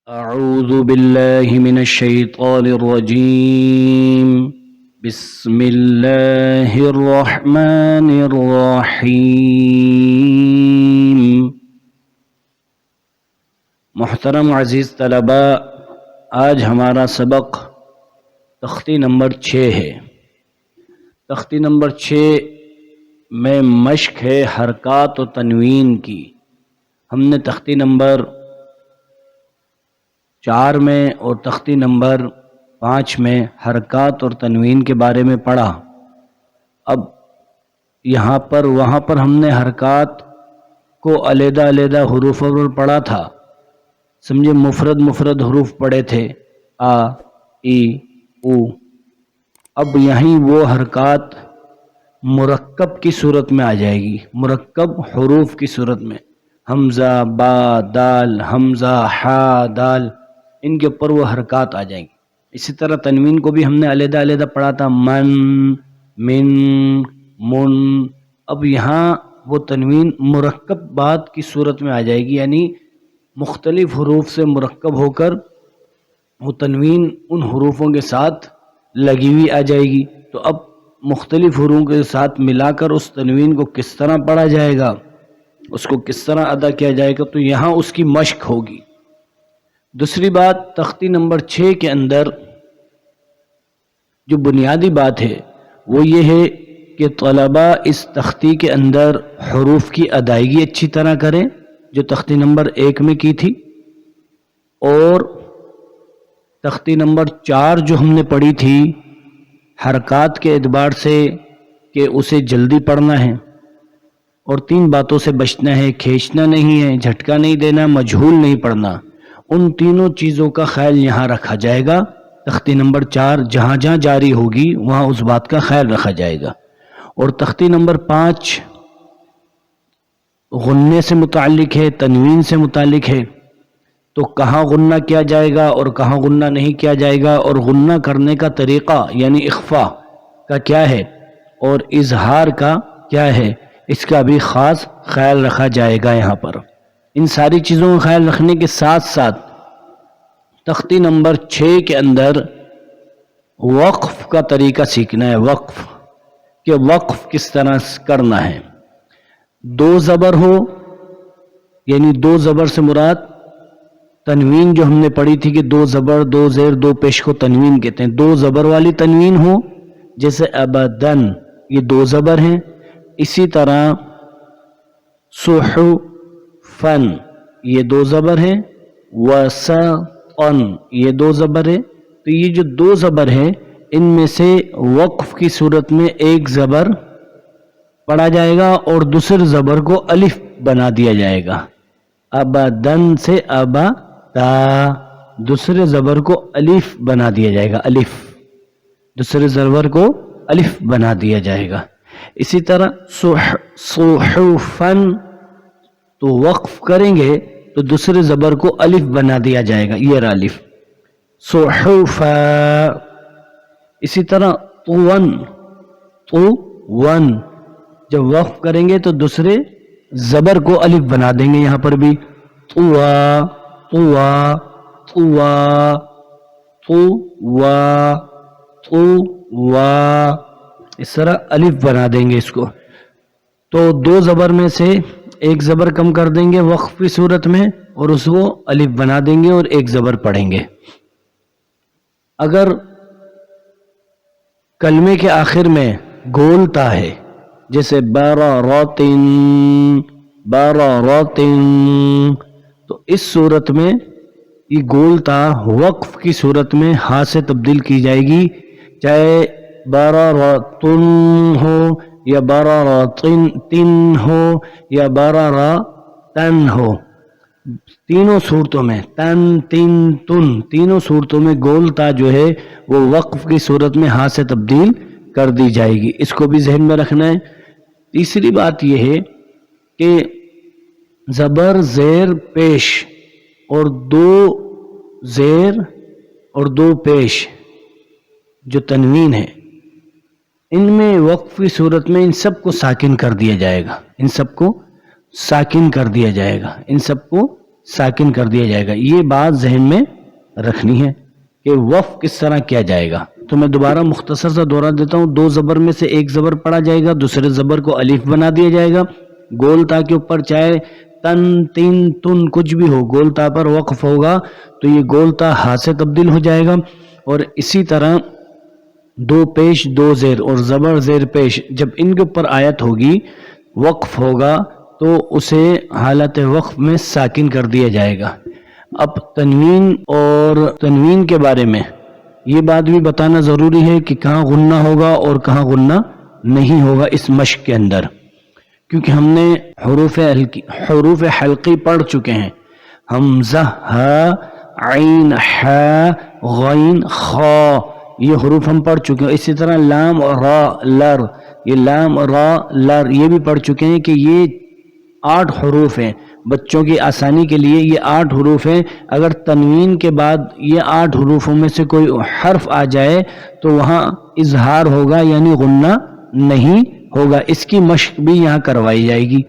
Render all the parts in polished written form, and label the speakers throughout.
Speaker 1: أعوذ بالله من الشيطان الرجيم. بسم الله الرحمن الرحيم. محترم عزیز طلباء، آج ہمارا سبق تختی نمبر 6 ہے۔ تختی نمبر 6 میں مشق ہے حرکات و تنوین کی۔ ہم نے تختی نمبر 4 میں اور تختی نمبر 5 میں حرکات اور تنوین کے بارے میں پڑھا۔ اب وہاں پر ہم نے حرکات کو علیحدہ علیحدہ حروف پر پڑھا تھا، سمجھے، مفرد حروف پڑھے تھے، آ، ای، او۔ اب یہیں وہ حرکات مرکب کی صورت میں آ جائے گی، مرکب حروف کی صورت میں، حمزہ، با، دال، حمزہ، حا، دال، ان کے اوپر وہ حرکات آ جائیں گی۔ اسی طرح تنوین کو بھی ہم نے علیحدہ علیحدہ پڑھا تھا، من، من، من۔ اب یہاں وہ تنوین مرکب بات کی صورت میں آ جائے گی، یعنی مختلف حروف سے مرکب ہو کر وہ تنوین ان حروفوں کے ساتھ لگی ہوئی آ جائے گی۔ تو اب مختلف حروف کے ساتھ ملا کر اس تنوین کو کس طرح پڑھا جائے گا، اس کو کس طرح ادا کیا جائے گا، تو یہاں اس کی مشق ہوگی۔ دوسری بات، تختی نمبر 6 کے اندر جو بنیادی بات ہے وہ یہ ہے کہ طلباء اس تختی کے اندر حروف کی ادائیگی اچھی طرح کریں، جو تختی نمبر 1 میں کی تھی، اور تختی نمبر 4 جو ہم نے پڑھی تھی حرکات کے اعتبار سے کہ اسے جلدی پڑھنا ہے اور 3 باتوں سے بچنا ہے، کھینچنا نہیں ہے، جھٹکا نہیں دینا، مجہول نہیں پڑھنا، ان تینوں چیزوں کا خیال یہاں رکھا جائے گا۔ تختی نمبر 4 جہاں جہاں جاری ہوگی وہاں اس بات کا خیال رکھا جائے گا۔ اور تختی نمبر 5 غننے سے متعلق ہے، تنوین سے متعلق ہے، تو کہاں غنہ کیا جائے گا اور کہاں غنہ نہیں کیا جائے گا، اور غنہ کرنے کا طریقہ یعنی اخفا کا کیا ہے اور اظہار کا کیا ہے، اس کا بھی خاص خیال رکھا جائے گا یہاں پر۔ ان ساری چیزوں کا خیال رکھنے کے ساتھ ساتھ تختی نمبر 6 کے اندر وقف کا طریقہ سیکھنا ہے، وقف کہ وقف کس طرح کرنا ہے۔ 2 زبر ہو، یعنی 2 زبر سے مراد تنوین جو ہم نے پڑھی تھی کہ 2 زبر 2 زیر 2 پیش کو تنوین کہتے ہیں، 2 زبر والی تنوین ہو، جیسے ابدن یہ 2 زبر ہیں، اسی طرح صحفن یہ 2 زبر ہیں، وسطن یہ 2 زبر ہیں۔ تو یہ جو 2 زبر ہیں ان میں سے وقف کی صورت میں ایک زبر پڑھا جائے گا اور دوسرے زبر کو الف بنا دیا جائے گا، ابدن سے ابدا، دوسرے زبر کو الف بنا دیا جائے گا، الف، دوسرے زبر کو الف بنا دیا جائے گا۔ اسی طرح صحفن تو وقف کریں گے تو دوسرے زبر کو الف بنا دیا جائے گا، یہ رہا الف، صحفا۔ اسی طرح طون، طون جب وقف کریں گے تو دوسرے زبر کو الف بنا دیں گے، یہاں پر بھی طوا، طوا، طوا، طوا، طوا، اس طرح الف بنا دیں گے اس کو۔ تو 2 زبر میں سے ایک زبر کم کر دیں گے وقف کی صورت میں اور اس کو الف بنا دیں گے اور ایک زبر پڑھیں گے۔ اگر کلمے کے آخر میں گول تا ہے، جیسے براراتن، براراتن، تو اس صورت میں یہ گول تا وقف کی صورت میں ہاں سے تبدیل کی جائے گی، چاہے براراتن ہو یا براراتن ہو یا براراتن ہو، تینوں صورتوں میں، تن، تن، تن، تینوں صورتوں میں گول تا جو ہے وہ وقف کی صورت میں ہاں سے تبدیل کر دی جائے گی، اس کو بھی ذہن میں رکھنا ہے۔ تیسری بات یہ ہے کہ زبر زیر پیش اور 2 زیر اور 2 پیش جو تنوین ہے، ان میں وقف کی صورت میں ان سب کو ساکن کر دیا جائے گا، ان سب کو ساکن کر دیا جائے گا، ان سب کو ساکن کر دیا جائے گا. یہ بات ذہن میں رکھنی ہے کہ وقف کس طرح کیا جائے گا. تو میں دوبارہ مختصر سا دورہ دیتا ہوں. دو زبر میں سے ایک زبر پڑھا جائے گا, دوسرے زبر کو الف بنا دیا جائے گا. گول تا کے اوپر چاہے تن تین تن کچھ بھی ہو, گول تا پر وقف ہوگا تو یہ گول تا ہا سے تبدیل ہو جائے گا. اور اسی طرح دو پیش دو زیر اور زبر زیر پیش, جب ان کے اوپر آیت ہوگی وقف ہوگا تو اسے حالت وقف میں ساکن کر دیا جائے گا. اب تنوین اور تنوین کے بارے میں یہ بات بھی بتانا ضروری ہے کہ کہاں غنہ ہوگا اور کہاں غنہ نہیں ہوگا اس مشق کے اندر, کیونکہ ہم نے حروف حلقی پڑھ چکے ہیں. حمزہ ہا عین حا غین خا, یہ حروف ہم پڑھ چکے ہیں. اسی طرح لام را لر, یہ لام را لر یہ بھی پڑھ چکے ہیں کہ یہ 8 حروف ہیں. بچوں کی آسانی کے لیے یہ 8 حروف ہیں. اگر تنوین کے بعد یہ 8 حروفوں میں سے کوئی حرف آ جائے تو وہاں اظہار ہوگا یعنی غنہ نہیں ہوگا. اس کی مشق بھی یہاں کروائی جائے گی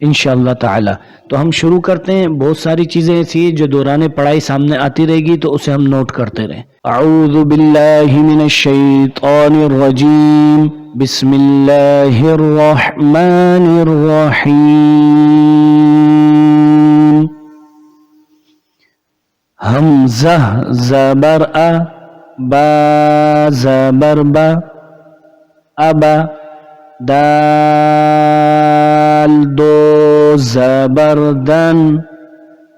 Speaker 1: انشاءاللہ تعالی. تو ہم شروع کرتے ہیں. بہت ساری چیزیں ایسی ہیں جو دوران پڑھائی سامنے آتی رہے گی تو اسے ہم نوٹ کرتے رہیں. اعوذ باللہ من الشیطان الرجیم, بسم اللہ الرحمن الرحیم. حمزہ زبر ا, با زبر با, ابا, دال دو زبر دن,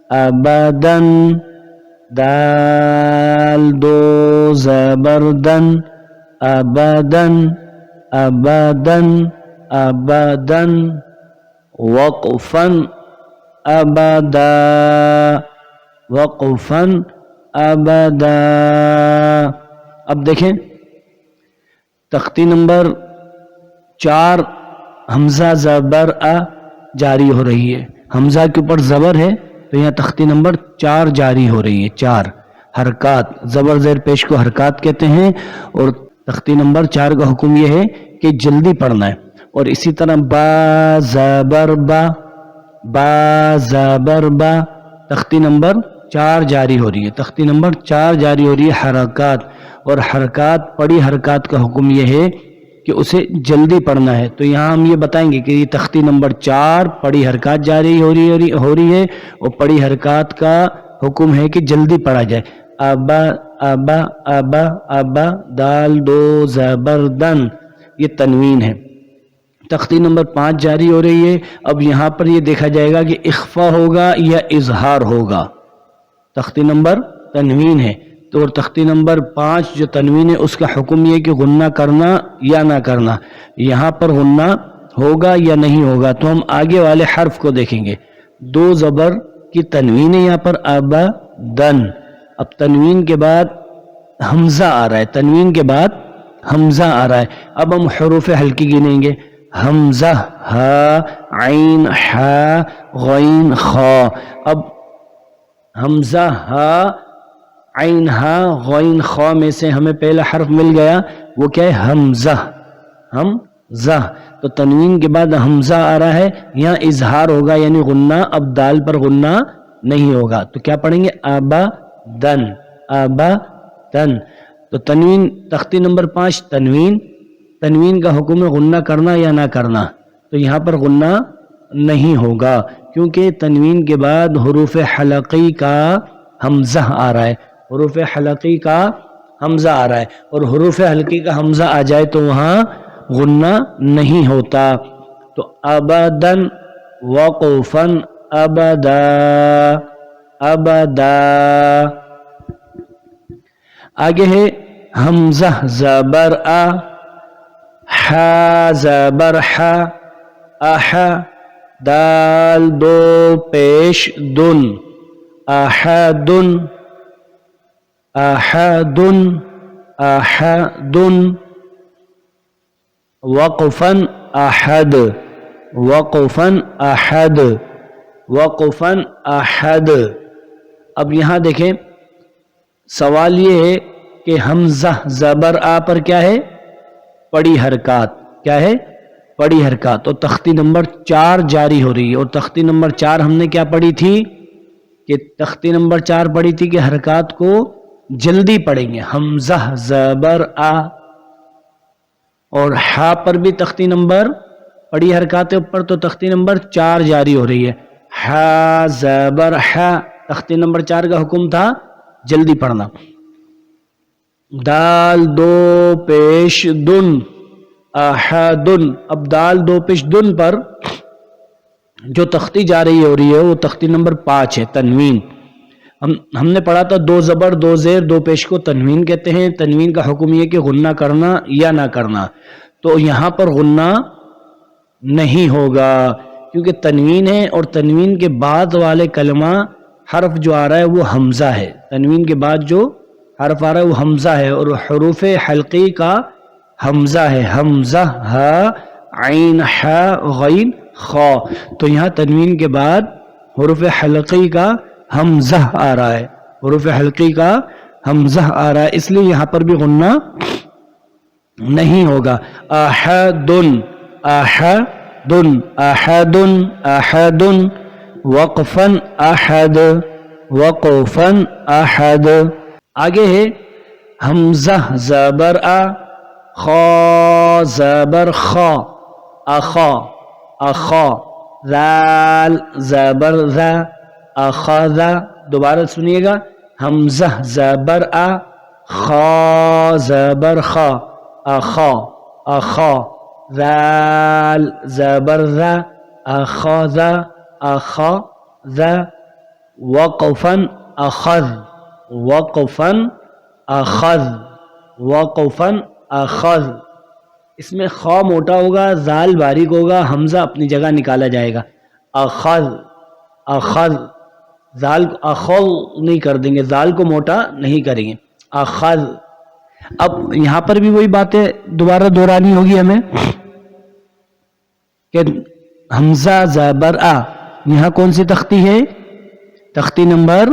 Speaker 1: ابدن, دال دو زبر دن, ابدن, ابدن, ابدن, وقفن ابدا, وقفن ابدا. اب دیکھیں تختی نمبر 4 حمزہ زبر ا جاری ہو رہی ہے. حمزہ کے اوپر زبر ہے تو یہاں تختی نمبر 4 جاری ہو رہی ہے. 4 حرکات, زبر زیر پیش کو حرکات کہتے ہیں اور تختی نمبر 4 کا حکم یہ ہے کہ جلدی پڑھنا ہے. اور اسی طرح با زبر با, با زبر با, تختی نمبر 4 جاری ہو رہی ہے. تختی نمبر 4 جاری ہو رہی ہے حرکات, اور حرکات پڑی حرکات کا حکم یہ ہے کہ اسے جلدی پڑھنا ہے. تو یہاں ہم یہ بتائیں گے کہ یہ تختی نمبر 4 پڑی حرکات جاری ہو رہی ہے اور پڑی حرکات کا حکم ہے کہ جلدی پڑھا جائے. ابا ابا ابا ابا, دال دو زبر دن, یہ تنوین ہے. تختی نمبر 5 جاری ہو رہی ہے. اب یہاں پر یہ دیکھا جائے گا کہ اخفا ہوگا یا اظہار ہوگا. تختی نمبر تنوین ہے تو اور تختی نمبر 5 جو تنوین ہے اس کا حکم یہ کہ غنہ کرنا یا نہ کرنا. یہاں پر غنہ ہوگا یا نہیں ہوگا تو ہم آگے والے حرف کو دیکھیں گے. 2 زبر کی تنوین ہے یہاں پر, ابا دن. اب تنوین کے بعد حمزہ آ رہا ہے, تنوین کے بعد حمزہ آ رہا ہے. اب ہم حروف حلقی گنیں گے. حمزہ ہا عین حا غین خا. اب حمزہ ہا عین ہا غین خا میں سے ہمیں پہلا حرف مل گیا, وہ کیا ہے؟ حمزہ. حمزہ. تو تنوین کے بعد حمزہ آ رہا ہے, یہاں اظہار ہوگا یعنی غنہ. اب دال پر غنہ نہیں ہوگا تو کیا پڑھیں گے؟ ابا دن, ابا دن. تو تنوین تختی نمبر 5 تنوین, تنوین کا حکم ہے غنہ کرنا یا نہ کرنا. تو یہاں پر غنہ نہیں ہوگا کیونکہ تنوین کے بعد حروف حلقی کا حمزہ آ رہا ہے. حروف حلقی کا حمزہ آ رہا ہے اور حروف حلقی کا حمزہ آ جائے تو وہاں غنہ نہیں ہوتا. تو ابدن, وقفن ابدا, ابدا. آگے ہے حمزہ زبر ا, حا زبر حا, احا, دال دو پیش دن, احدن, احدن, احدن, وقفن احد, وقفن احد, وقفن احد. اب یہاں دیکھیں سوال یہ ہے کہ حمزہ زبر آ پر کیا ہے؟ پڑی حرکات. کیا ہے؟ پڑی حرکات. اور تختی نمبر 4 جاری ہو رہی ہے. اور تختی نمبر 4 ہم نے کیا پڑھی تھی؟ کہ تختی نمبر 4 پڑھی تھی کہ حرکات کو جلدی پڑھیں گے، حمزہ زبر آ، اور ہا پر بھی تختی نمبر پڑھی حرکات اوپر تو تختی نمبر 4 جاری ہو رہی ہے، ہا زبر ہا، تختی نمبر 4 کا حکم تھا جلدی پڑھنا. دال دو پیش دن احدن، اب دال دو پیش دن پر جو تختی جاری ہو رہی ہے وہ تختی نمبر 5 ہے، تنوین. ہم نے پڑھا تھا 2 زبر 2 زیر 2 پیش کو تنوین کہتے ہیں. تنوین کا حکم یہ کہ غنہ کرنا یا نہ کرنا، تو یہاں پر غنہ نہیں ہوگا کیونکہ تنوین ہے، اور تنوین کے بعد والے کلمہ حرف جو آ رہا ہے وہ حمزہ ہے. تنوین کے بعد جو حرف آ رہا ہے وہ حمزہ ہے، اور حروف حلقی کا حمزہ ہے، حمزہ ہا عین ہا غین خا. تو یہاں تنوین کے بعد حروف حلقی کا حمزہ آ رہا ہے، حروف حلقی کا حمزہ آ رہا ہے، اس لیے یہاں پر بھی غنہ نہیں ہوگا. احدن احدن احدن احدن وقفن احد وقفن احد. آگے ہے حمزہ زبر آ، خا زبر خا، اخا اخا، ذال زبر ذا، اخذ. دوبارہ سنیے گا، حمزہ زبر آ، خا زبر خا، اخا اخا، ذال زبر ذا، اخذ اخذ، وقفن اخذ وقفن اخذ وقفن اخذ. اس میں خا موٹا ہوگا، ذال باریک ہوگا، حمزہ اپنی جگہ نکالا جائے گا. اخذ اخذ، ذال کو اخذ نہیں کر دیں گے، ذال کو موٹا نہیں کریں گے، اخذ. اب یہاں پر بھی وہی باتیں دوبارہ دہرانی ہوگی ہمیں کہ حمزہ زبر آ، یہاں کون سی تختی ہے؟ تختی نمبر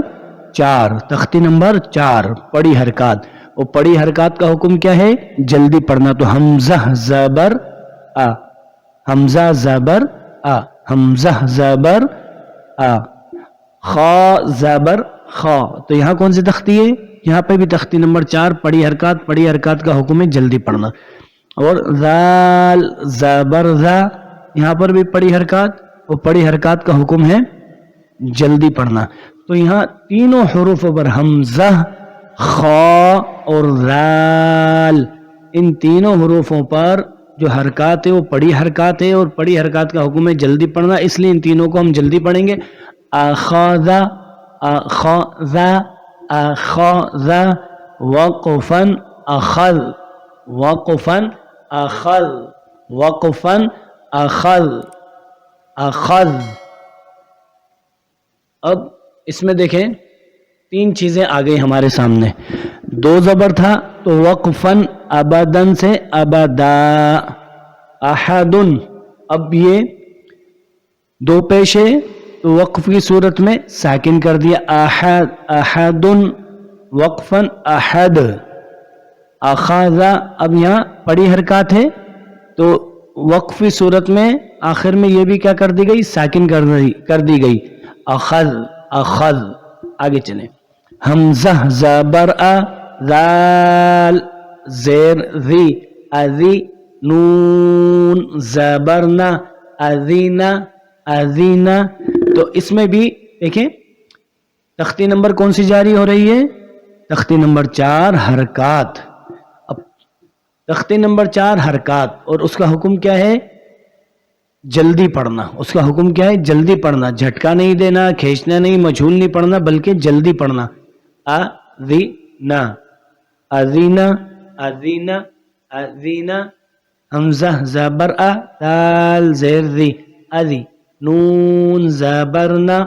Speaker 1: 4، تختی نمبر 4 پڑھی حرکات. اور پڑھی حرکات کا حکم کیا ہے؟ جلدی پڑھنا. تو حمزہ زبر آ، حمزہ زبر آ، حمزہ زبر آ، خا زبر خا. تو یہاں کون سی تختی ہے؟ یہاں پہ بھی تختی نمبر 4 پڑھی حرکات. پڑھی حرکات کا حکم ہے جلدی پڑھنا. اور ذال زبر ذا، یہاں پر بھی پڑھی حرکات، اور پڑھی حرکات کا حکم ہے جلدی پڑھنا. تو یہاں تینوں حروفوں پر حمزہ، خا اور ذال، ان تینوں حروفوں پر جو حرکات ہے وہ پڑھی حرکات ہے، اور پڑھی حرکات کا حکم ہے جلدی پڑھنا، اس لیے ان تینوں کو ہم جلدی پڑھیں گے. اخذ اخذ اخذ، وقفن اخذ وقفن اخذ وقفن اخذ اخذ. اب اس میں دیکھیں 3 چیزیں آ گئی ہمارے سامنے. 2 زبر تھا تو وقفن ابدن سے ابدا، احدن. اب یہ 2 پیش ہے تو وقف کی صورت میں ساکن کر دیا، احد احدن وقفن احد. اخذ، اب یہاں پڑھی حرکات ہے تو وقفی صورت میں آخر میں یہ بھی کیا کر دی گئی؟ ساکن کر دی گئی، اخذ اخذ. آگے چلیں، حمزہ زبر آ، ذال زیر ذی، اذی، نون زبرنا، اذینا اذینا. تو اس میں بھی دیکھیں تختی نمبر کون سی جاری ہو رہی ہے؟ تختی نمبر 4 حرکات. اب تختی نمبر 4 حرکات، اور اس کا حکم کیا ہے؟ جلدی پڑھنا. اس کا حکم کیا ہے؟ جلدی پڑھنا، جھٹکا نہیں دینا، کھینچنا نہیں، مجھول نہیں پڑھنا، بلکہ جلدی پڑھنا. اذینا اذینا اذینا اذینا، حمزہ زبر آ، دال زیر ذی، اذی، نون زبرنا،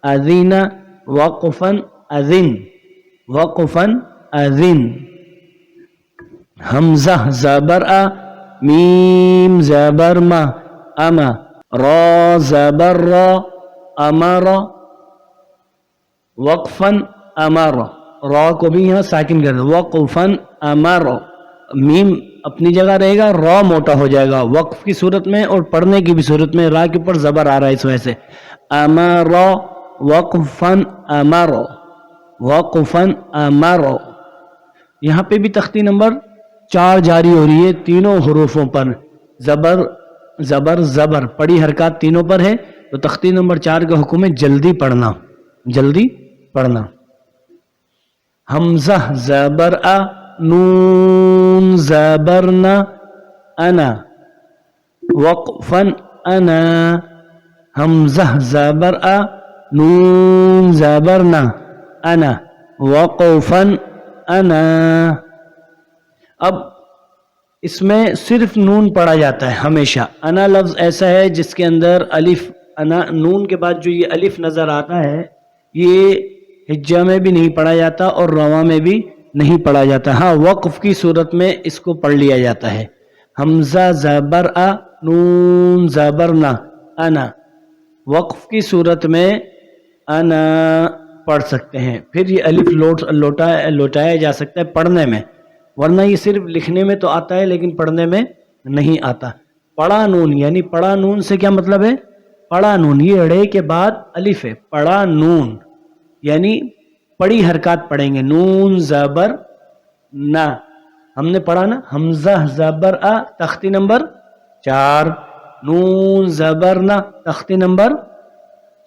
Speaker 1: اذینا، وقفن اذن وقفن اذن. حمزہ زبر آ، میم زبر ما، اما، را زبر را، امر، وقفن امر. را کو بھی یہاں ساکن کر دو، وقفن امر. میم اپنی جگہ رہے گا، را موٹا ہو جائے گا وقف کی صورت میں اور پڑھنے کی بھی صورت میں. را کے اوپر زبر آ رہا ہے اس وجہ سے. امر وقفن امر وقفن امر. یہاں پہ بھی تختی نمبر 4 جاری ہو رہی ہے تینوں حروفوں پر. زبر زبر زبر پڑی حرکات تینوں پر ہے تو تختی نمبر 4 کا حکم ہے جلدی پڑھنا جلدی پڑھنا. حمزہ زبر ا نون زبرنا انا وقفا انا. حمزہ زبر ا نون زبرنا انا وقفا انا. اب اس میں صرف نون پڑھا جاتا ہے ہمیشہ. انا لفظ ایسا ہے جس کے اندر الف انا نون کے بعد جو یہ الف نظر آتا ہے یہ ہجہ میں بھی نہیں پڑھا جاتا اور رواں میں بھی نہیں پڑھا جاتا. ہاں وقف کی صورت میں اس کو پڑھ لیا جاتا ہے. حمزہ زبر ا نون زبرنا انا. وقف کی صورت میں انا پڑھ سکتے ہیں. پھر یہ الف لوٹایا جا سکتا ہے پڑھنے میں ورنہ یہ صرف لکھنے میں تو آتا ہے لیکن پڑھنے میں نہیں آتا. پڑا نون یعنی پڑا نون سے کیا مطلب ہے؟ پڑا نون یہ اڑے کے بعد الف ہے. پڑا نون یعنی پڑی حرکات پڑھیں گے. نون زبر نا ہم نے پڑھا نا. حمزہ زبر ا تختی نمبر 4 نون زبر نا تختی نمبر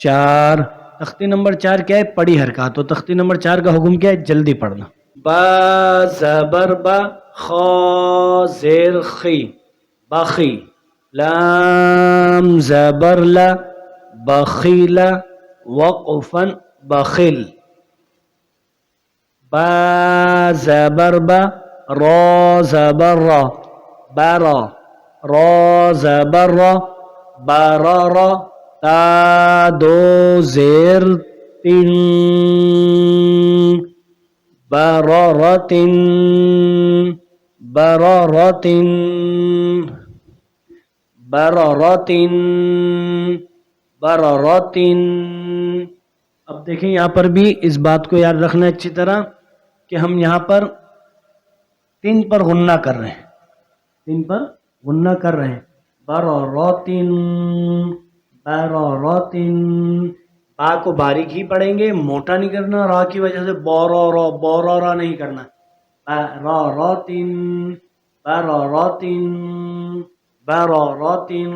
Speaker 1: 4. تختی نمبر 4 کیا ہے؟ پڑی حرکات. تو تختی نمبر 4 کا حکم کیا ہے؟ جلدی پڑھنا. با زبر با خا زیر خی باخی. لام زبر لا بخیلا وقفا بخل. با زبر با را زبر را برا را زبر را برارا. تا دو زیر تین برارتن برارتن برارتن برارتن. اب دیکھیں یہاں پر بھی اس بات کو یاد رکھنا اچھی طرح کہ ہم یہاں پر 3 پر غنہ کر رہے ہیں. 3 پر غنہ کر رہے ہیں. برارتن برارتن. با کو باریک ہی پڑھیں گے موٹا نہیں کرنا. را کی وجہ سے بورا بورا نہیں کرنا. برارتن برارتن برارتن.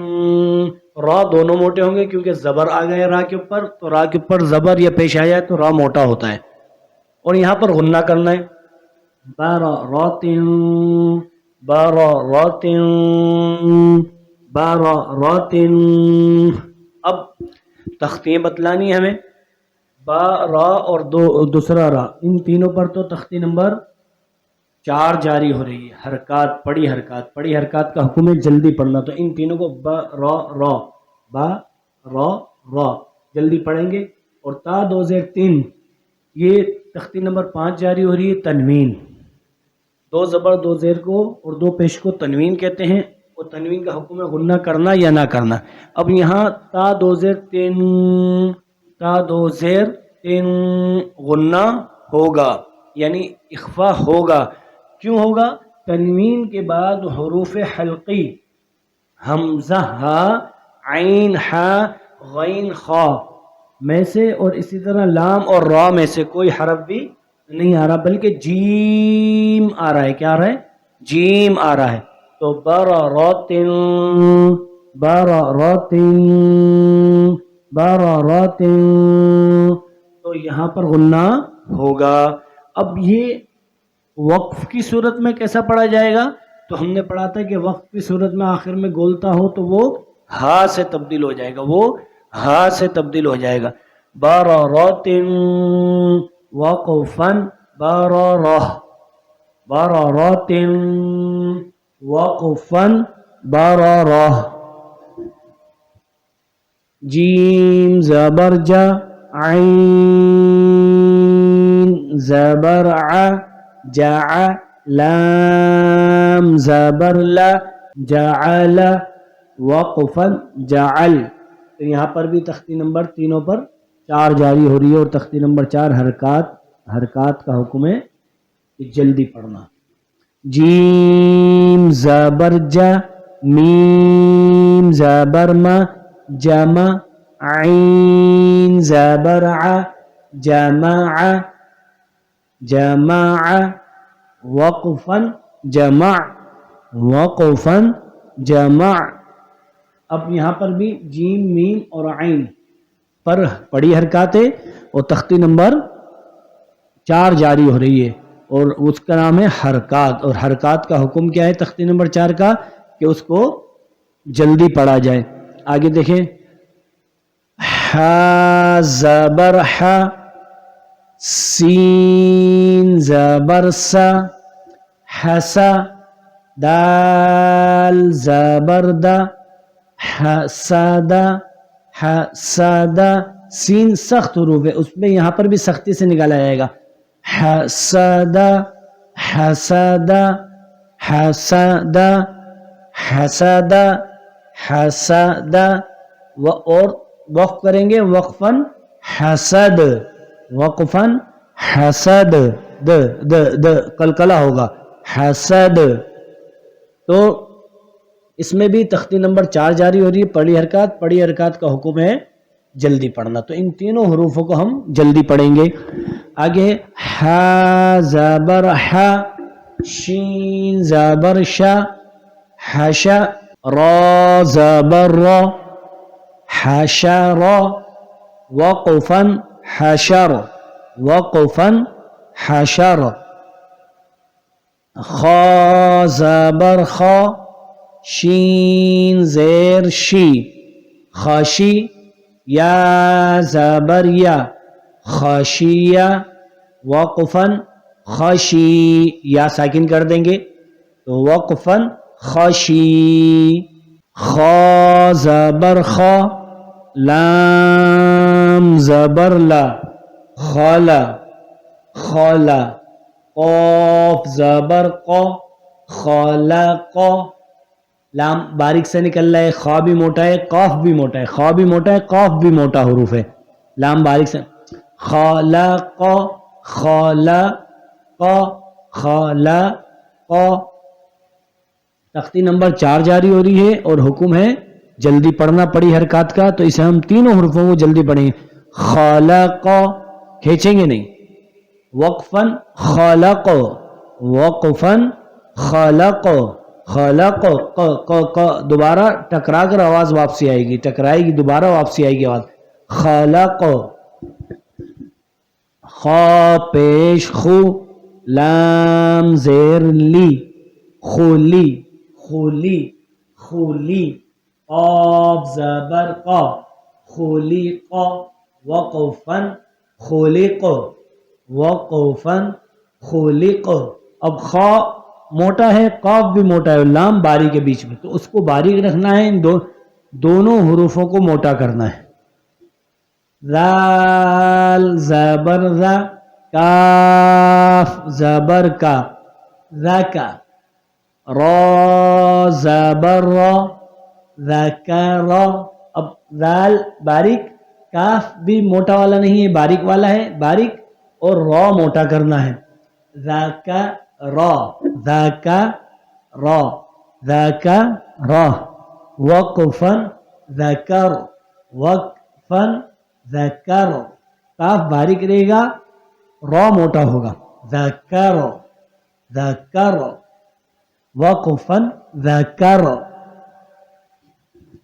Speaker 1: را دونوں موٹے ہوں گے کیونکہ زبر آ گئے را کے اوپر تو را کے اوپر زبر یا پیش آیا تو را موٹا ہوتا ہے اور یہاں پر غنہ کرنا ہے. برارتن برارتن برارتن. اب تختیاں بتلانی ہمیں. با را اور دوسرا را ان تینوں پر تو تختی نمبر 4 جاری ہو رہی ہے. حرکات پڑی حرکات پڑی حرکات کا حکم ہے جلدی پڑھنا. تو ان تینوں کو با را جلدی پڑھیں گے. اور تا 2 زیر 3 یہ تختی نمبر 5 جاری ہو رہی ہے. تنوین 2 زبر 2 زیر کو اور 2 پیش کو تنوین کہتے ہیں اور تنوین کا حکم ہے غنہ کرنا یا نہ کرنا. اب یہاں تا 2 زیر 3 تا 2 زیر 3 غنہ ہوگا یعنی اخفا ہوگا. کیوں ہوگا؟ تنوین کے بعد حروف حلقی حمزہ ہا عین ہا غین خا میں سے اور اسی طرح لام اور را میں سے کوئی حرف بھی نہیں آ رہا بلکہ جیم آ رہا ہے. کیا آ رہا ہے؟ جیم آ رہا ہے. تو برارتن برارتن برارتن تو یہاں پر غنہ ہوگا. اب یہ وقف کی صورت میں کیسا پڑھا جائے گا؟ تو ہم نے پڑھا تھا کہ وقف کی صورت میں آخر میں گولتا ہو تو وہ ہا سے تبدیل ہو جائے گا. وہ ہا سے تبدیل ہو جائے گا. برارتن وقفا برارہ برارتن وقفا برارہ. جیم زبر جا عین زبر ع جع لام زبر لا جعل وقفا جعل. تو یہاں پر بھی تختی نمبر تینوں پر 4 جاری ہو رہی ہے اور تختی نمبر 4 حرکات کا حکم ہے کہ جلدی پڑھنا. جیم زبر جا میم زبر ما جمع عين زبر ع جمع جمع وقفا جمع وقفا جمع. اب یہاں پر بھی جیم میم اور عین پر پڑی حرکات ہے اور تختی نمبر 4 جاری ہو رہی ہے اور اس کا نام ہے حرکات. اور حرکات کا حکم کیا ہے تختی نمبر 4 کا کہ اس کو جلدی پڑھا جائے. آگے دیکھیں ح زبر ح سین زبر س حسا دال زبر د حسد حسد. سین سخت حروف ہے اس میں یہاں پر بھی سختی سے نکالا جائے گا. حسد حسد حسد حسد حسد. اور وقف کریں گے وقفاً حسد وقفاً حسد د د د قلقلہ ہوگا حسد. تو اس میں بھی تختی نمبر 4 جاری ہو رہی ہے. پڑی حرکات کا حکم ہے جلدی پڑھنا. تو ان تینوں حروفوں کو ہم جلدی پڑھیں گے. آگے ح زبر ح شین زبر ش حش را زبر را حشر وقفا حشر وقفا حشر. خا زبر خا شین زیر شی خاشی یا زبر یا خاشیہ وقفا خاشی. یا ساکن کر دیں گے تو وقفا خاشی. خا زبر خا لام زبر لا خالا خالا. قاف زبر قا خالق. لام باریک سے نکل رہا ہے. خا بھی موٹا ہے قاف بھی موٹا ہے. خا بھی موٹا ہے قاف بھی موٹا حروف ہے. لام باریک سے خالق خالق خالق. تختی نمبر 4 جاری ہو رہی ہے اور حکم ہے جلدی پڑھنا پڑی حرکات کا. تو اسے ہم تینوں حروفوں کو جلدی پڑھیں گے. خالق کھینچیں گے نہیں. وقفاً خالق وقفاً خالق خالق. دوبارہ ٹکرا کر آواز واپسی آئے گی. ٹکرائے گی دوبارہ واپسی آئے گی آواز. خالق خا پیش خو لام زیر لی خولی خولی خولی. قاف زبر قا خلق وقفا خلق وقفا خلق. اب خا موٹا ہے قاف بھی موٹا ہے لام باریک کے بیچ میں تو اس کو باریک رکھنا ہے. دونوں حروفوں کو موٹا کرنا ہے. ذال زبر ذا کاف زبر کا ذکا را زبر را ذکر. اب ذال باریک کاف بھی موٹا والا نہیں ہے باریک والا ہے. باریک اور را موٹا کرنا ہے. ذکر ذکر ذکر وقفا ذکر وقفا ذکر. کاف باریک رہے گا را موٹا ہوگا. ذکر ذکر وقفا ذکر.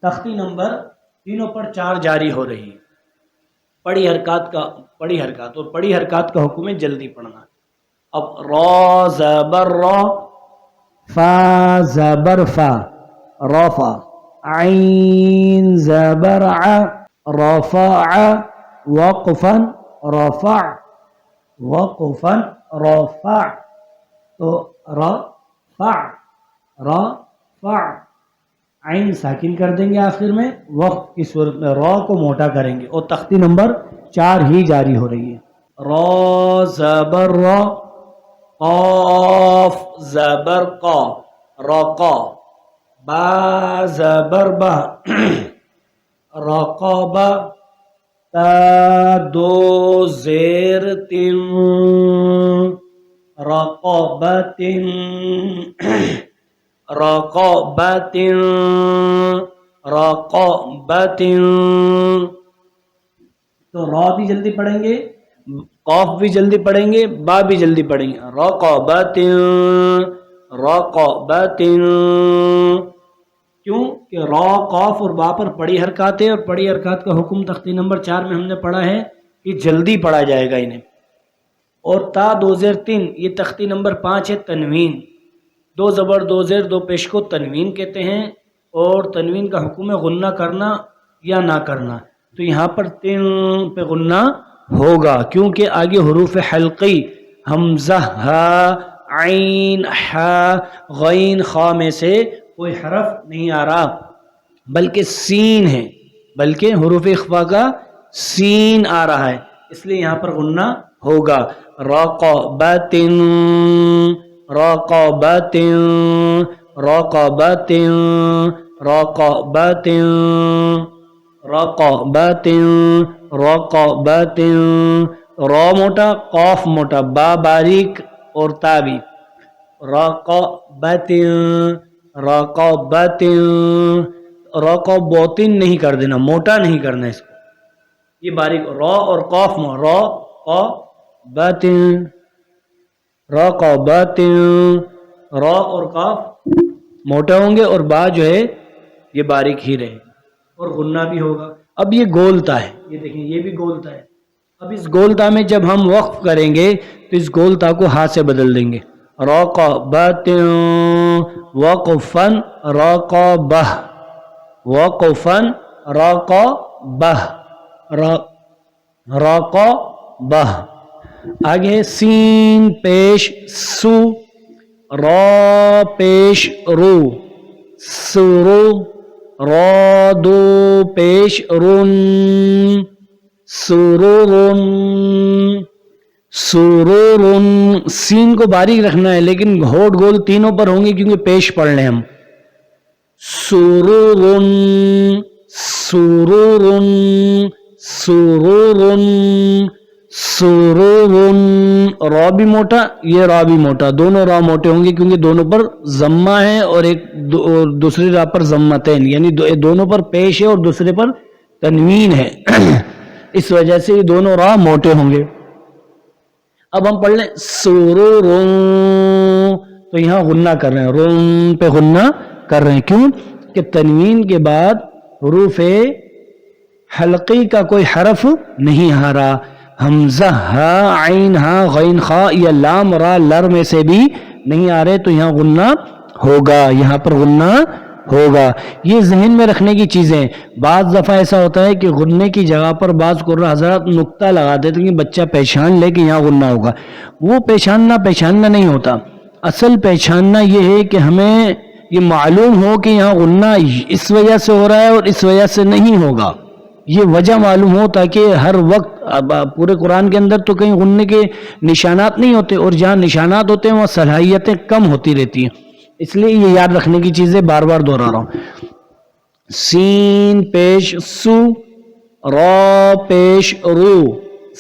Speaker 1: تختی نمبر تینوں پر 4 جاری ہو رہی ہے. پڑی حرکات اور پڑی حرکات کا حکم ہے جلدی پڑھنا. اب را زبر را فا زبر فا رفع عین زبر ع رفع وقفا رفع وقفا رفع. تو رفع رفع عین ساکن کر دیں گے آخر میں. وقت کی صورت میں را کو موٹا کریں گے اور تختی نمبر 4 ہی جاری ہو رہی ہے. را زبر را قاف زبر قا رقا با زبر با رقابا تا دو زیر تن رقابت رقابت رقابت تو را بھی جلدی پڑھیں گے، قاف بھی جلدی پڑھیں گے، با بھی جلدی پڑھیں گے. رقبۃ، رقبۃ. کیوں کہ را، قاف اور با پر پڑی حرکات ہے، اور پڑی حرکات کا حکم تختی نمبر 4 میں ہم نے پڑھا ہے کہ جلدی پڑھا جائے گا انہیں. اور تا 2 زیر 3 یہ تختی نمبر 5 ہے، تنوین. 2 زبر 2 زیر 2 پیش کو تنوین کہتے ہیں، اور تنوین کا حکم ہے غنہ کرنا یا نہ کرنا. تو یہاں پر 3 پہ غنہ ہوگا، کیونکہ آگے حروف حلقی حمزہ، ہا، عین، ہا، غین، خا میں سے کوئی حرف نہیں آ رہا، بلکہ سین ہے، بلکہ حروف اخفا کا سین آ رہا ہے، اس لیے یہاں پر غنہ ہوگا. رقبۃ، رقبۃ، رقبۃ، رقبۃ، رقبۃ، رقبۃ. را موٹا، قاف موٹا، با باریک اور تا بھی. رقبۃ، رقبۃ. رقبۃ نہیں کر دینا، موٹا نہیں کرنا اس کو، یہ باریک. را اور قاف میں را، قبۃ، رقبۃ. را اور قاف موٹا ہوں گے، اور با جو ہے یہ باریک ہی رہے، اور غنہ بھی ہوگا. اب یہ گولتا ہے، یہ دیکھیں یہ بھی گولتا ہے. اب اس گولتا میں جب ہم وقف کریں گے تو اس گولتا کو ہاتھ سے بدل دیں گے. رقبۃ، وقفا، رقبہ، وقفا، رقبہ، رقبہ. آگے سین پیش سو، را پیش رو، سرو. را دو پیش رن، سرورن، سرورن. سین کو باریک رکھنا ہے، لیکن ہونٹ گول تینوں پر ہوں گے کیونکہ پیش پڑھ لیں ہم. سرورن، سرورن، سرورن، سرورن. را بھی موٹا، یہ را بھی موٹا، دونوں را موٹے ہوں گے کیونکہ دونوں پر ضمہ ہے، اور ایک دوسری را پر ضمتین، یعنی دونوں پر پیش ہے اور دوسرے پر تنوین ہے، اس وجہ سے یہ دونوں را موٹے ہوں گے. اب ہم پڑھ لیں سرورن، تو یہاں غنہ کر رہے ہیں، رن پہ غنہ کر رہے ہیں. کیوں کہ تنوین کے بعد حروف حلقی کا کوئی حرف نہیں آ رہا. حمزہ، ہا، عین، ہا، غین، خا، یا لام، را، لر میں سے بھی نہیں آ رہے، تو یہاں غنہ ہوگا، یہاں پر غنہ ہوگا. یہ ذہن میں رکھنے کی چیزیں. بعض دفعہ ایسا ہوتا ہے کہ غنے کی جگہ پر بعض قرآن حضرات نقطہ لگا دیتے ہیں کہ بچہ پہچان لے کہ یہاں غنہ ہوگا. وہ پہچاننا نہیں ہوتا. اصل پہچاننا یہ ہے کہ ہمیں یہ معلوم ہو کہ یہاں غنہ اس وجہ سے ہو رہا ہے اور اس وجہ سے نہیں ہوگا، یہ وجہ معلوم ہو، تاکہ ہر وقت پورے قرآن کے اندر تو کہیں غنے کے نشانات نہیں ہوتے، اور جہاں نشانات ہوتے ہیں وہاں صلاحیتیں کم ہوتی رہتی ہیں. اس لیے یہ یاد رکھنے کی چیزیں بار بار دہرا رہا ہوں. سین پیش سو، را پیش رو،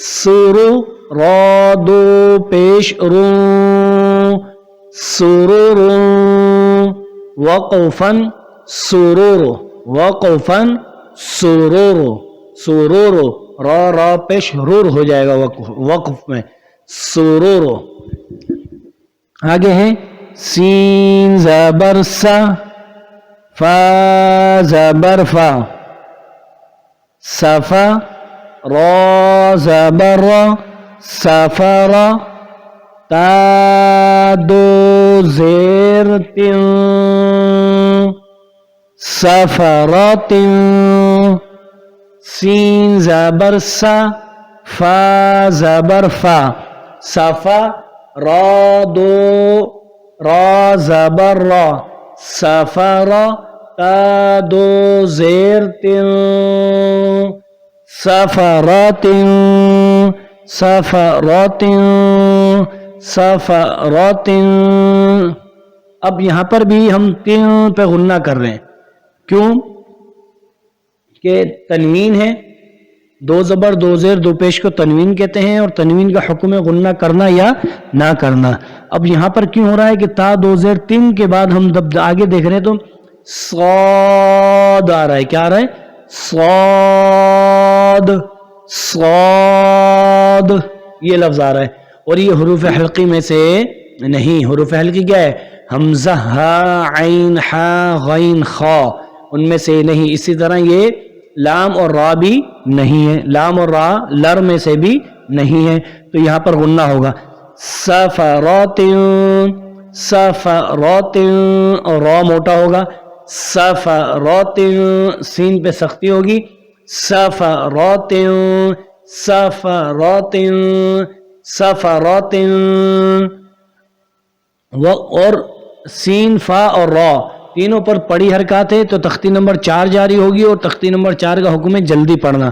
Speaker 1: سرو. را دو پیش رو، سرورو. وقفن، سرورو، وقفن، سرورو، سرورو. را پیش رور ہو جائے گا وقف میں، سرورو. آگے ہے سین زبر سا، فا زبر فا، صفا. را زبر را، سفر. تا دو زیر تن، سفرت. سین زبر سا، فا زبر فا، صفا. را دو، را زبر را، سفر. تا دو زیر تن، سفرت، سفرت، سفرت. اب یہاں پر بھی ہم 3 پہ غنہ کر رہے ہیں. کیوں کہ تنوین ہے، 2 زبر 2 زیر 2 پیش کو تنوین کہتے ہیں، اور تنوین کا حکم ہے غنہ کرنا یا نہ کرنا. اب یہاں پر کیوں ہو رہا ہے کہ تا 2 زیر 3 کے بعد ہم جب آگے دیکھ رہے ہیں تو صاد آ رہا ہے. کیا آ رہا ہے؟ صاد. صاد یہ لفظ آ رہا ہے، اور یہ حروف حلقی میں سے نہیں. حروف حلقی کیا ہے؟ حمزہ، ہا، عین، ہا، غین، خا، ان میں سے نہیں. اسی طرح یہ لام اور را بھی نہیں ہے، لام اور را لر میں سے بھی نہیں ہے. تو یہاں پر غنہ ہوگا. سفرات، سفرات، اور را موٹا ہوگا. سفرات، سین پہ سختی ہوگی. سفرات، سفرات، سفرات. اور سین، فا اور را تینوں پر پڑی حرکات ہے، تو تختی نمبر 4 جاری ہوگی، اور تختی نمبر 4 کا حکم ہے جلدی پڑھنا.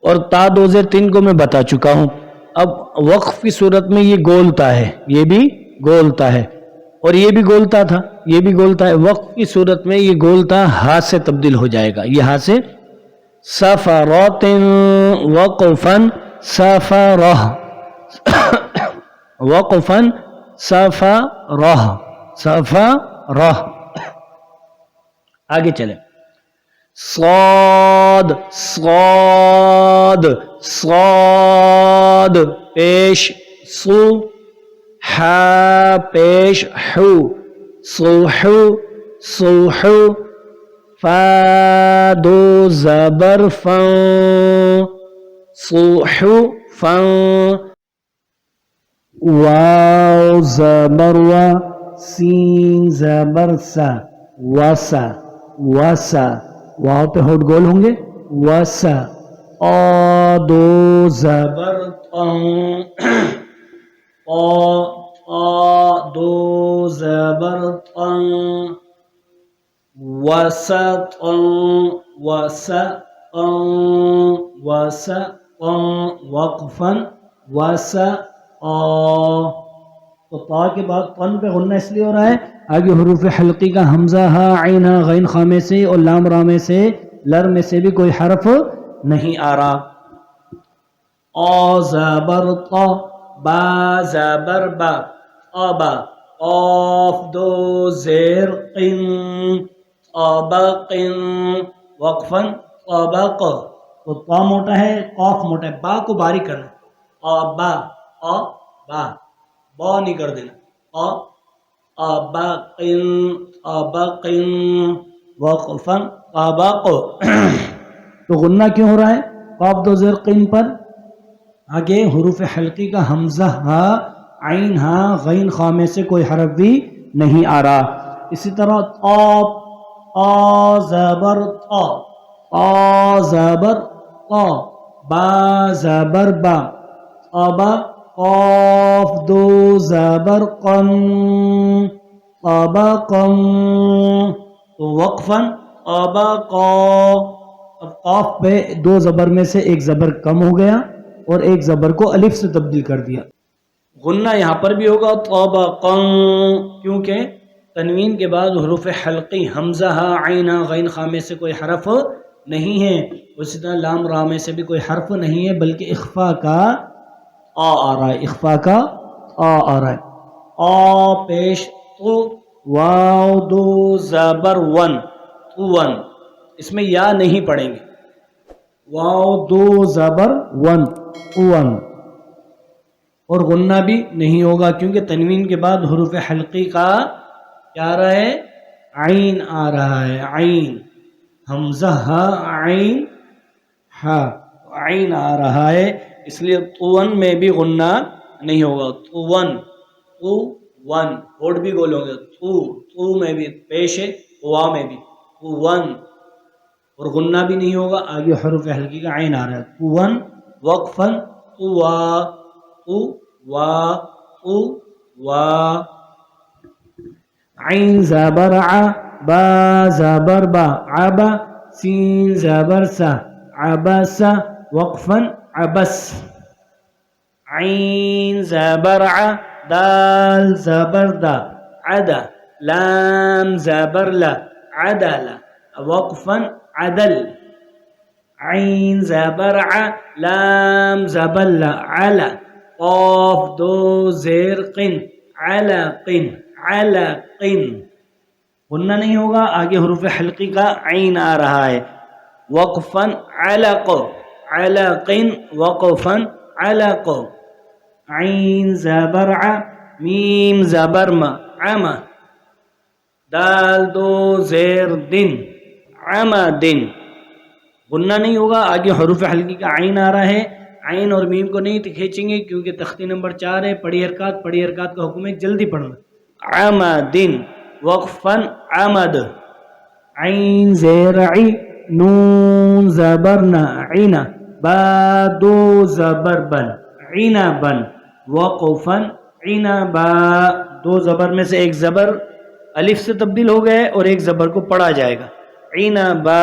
Speaker 1: اور تا 2 زیر 3 کو میں بتا چکا ہوں. اب وقف کی صورت میں یہ گولتا ہے، یہ بھی گولتا ہے، اور یہ بھی گولتا تھا، یہ بھی گولتا ہے. وقف کی صورت میں یہ گولتا ہا سے تبدیل ہو جائے گا، یہ ہا سے. سفرات وقفا سفرہ، وقفا سفرہ، سفرہ. آگے چلیں. صاد، صاد، صاد پیش صو، حا پیش حو، صوحو، صوحو. فا دو زبر فن، صوحو فن. واو زبر و، سین زبر سا، وسا، وسا. واو پہ ہوٹ گول ہوں گے، وسا. آ دو زبر طن، آ دو زبر طن. وسطا، وسطا، وسطا. وقفا وسطا. تو طا کے بعد طن پہ غنہ اس لیے ہو رہا ہے، آگے حروف حلقی کا حمزہ، ہا، عین، ہا، غین، خا میں سے اور لام را میں سے، لر میں سے بھی کوئی حرف نہیں آ رہا. آ زبر طا، با زبر با، ابا. قاف دو زیر قن، طبق. وقفا طبق. تو طا موٹا ہے، قاف موٹا ہے، با کو باریک کرنا. ابا، با، با نہیں کر دینا. ابق، ابق. وقفا طبق. تو غنہ کیوں ہو رہا ہے قاف دو زیر قین پر؟ آگے حروف حلقی کا حمزہ، ہا، عین، ہا، غین، خا میں سے کوئی حرف بھی نہیں آ رہا. اسی طرح طا زبر طا، طا زبر طا. با زبر با، ابا. قاف دو زبر قن، طبقا. تو وقفا طبقا. اب قاف پہ 2 زبر میں سے ایک زبر کم ہو گیا اور ایک زبر کو الف سے تبدیل کر دیا. غنہ یہاں پر بھی ہوگا طبقا، کیونکہ تنوین کے بعد حروف حلقی حمزہ، ہا، عین، ہا، غین، خا میں سے کوئی حرف نہیں ہے. اسی طرح لام را میں سے بھی کوئی حرف نہیں ہے، بلکہ اخفا کا آ رہا ہے، اخفا کا آ رہا ہے. آ پیش تو، واو دو زبر ون، ون. اس میں یا نہیں پڑھیں گے. واو دو زبر ون، ون. اور غنہ بھی نہیں ہوگا کیونکہ تنوین کے بعد حروف حلقی کا کیا آ رہا ہے؟ عین آ رہا ہے، عین. حمزہ، ہا، عین، ہا، عین آ رہا ہے، اس لیے طون میں بھی غنہ نہیں ہوگا. طون، تو ون، ہوٹ بھی گول ہوں گے. تو میں بھی پیش ہے، وا میں بھی طون. اور غنہ بھی نہیں ہوگا، آگے حروف حلقی کا عین آ رہا ہے. طون وقفا طوا، تو وا، تو وا. عین زبر ع، با زبر با، عبا. سین زبر سا، عبس. وقفا عبس. عین زبر ع، دال زبر دا، عدا. لام زبر لا، عدل. وقفا عدل. عین زبر ع، لام زبر لا، علا. قاف دو زیر قن، علق، علق. غنہ نہیں ہوگا، آگے حروف حلقی کا عین آ رہا ہے. وقفا علق. علق وقفا علق. عین زبر ع میم زبر م عم. دال دو زیر دن عمدن. غنہ نہیں ہوگا، آگے حروف حلقی کا عین آ رہا ہے، عین اور میم کو نہیں کھینچیں گے کیونکہ تختی نمبر 4 ہے. پڑی حرکات کا حکم ہے جلدی پڑھنا. عمدن وقفا عمد. عین زیر عی نون زبر ن عین با دو زبر بن عنبن. وقفا عنبا. دو زبر میں سے ایک زبر الف سے تبدیل ہو گیا ہے اور ایک زبر کو پڑھا جائے گا. عنبا.